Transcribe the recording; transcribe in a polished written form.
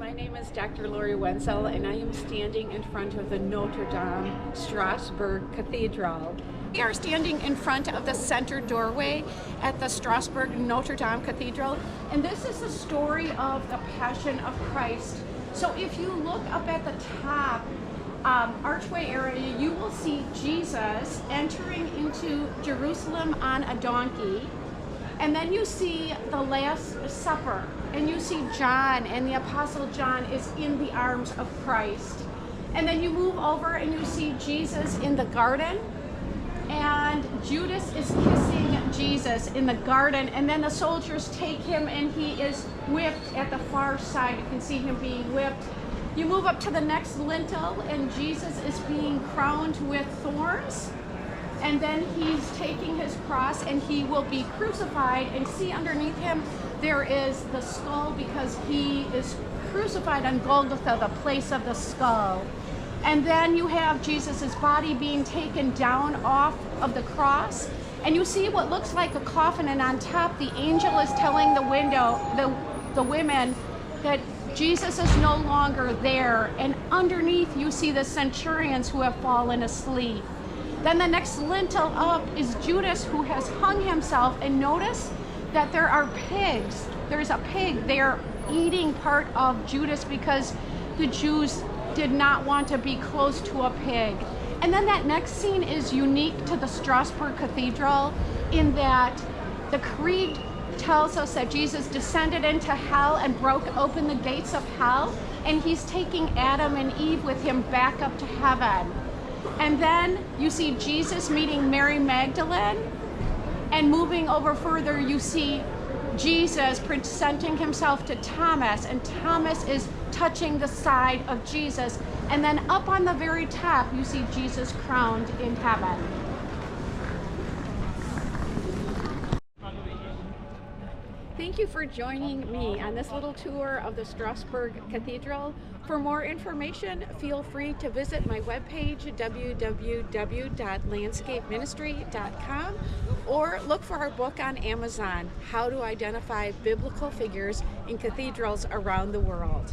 My name is Dr. Lori Wenzel, and I am standing in front of the Notre Strasbourg Cathedral. We are standing in front of the center doorway at the Strasbourg Notre Dame Cathedral, and this is the story of the Passion of Christ. So if you look up at the top archway area, you will see Jesus entering into Jerusalem on a donkey. And then you see the Last Supper, and you see John, and the Apostle John is in the arms of Christ. And then you move over and you see Jesus in the garden, and Judas is kissing Jesus in the garden, and then the soldiers take him and he is whipped at the far side. You can see him being whipped. You move up to the next lintel and Jesus is being crowned with thorns. And then he's taking his cross and he will be crucified, and see underneath him there is the skull, because he is crucified on Golgotha, the place of the skull. And then you have Jesus's body being taken down off of the cross, and you see what looks like a coffin, and on top the angel is telling the women that Jesus is no longer there, and underneath you see the centurions who have fallen asleep. Then the next lintel up is Judas, who has hung himself, and notice that there are pigs. There's a pig. They are eating part of Judas because the Jews did not want to be close to a pig. And then that next scene is unique to the Strasbourg Cathedral in that the creed tells us that Jesus descended into hell and broke open the gates of hell, and he's taking Adam and Eve with him back up to heaven. And then you see Jesus meeting Mary Magdalene, and moving over further you see Jesus presenting himself to Thomas, and Thomas is touching the side of Jesus, and then up on the very top you see Jesus crowned in heaven. Thank you for joining me on this little tour of the Strasbourg Cathedral. For more information, feel free to visit my webpage, www.landscapeministry.com, or look for our book on Amazon, How to Identify Biblical Figures in Cathedrals Around the World.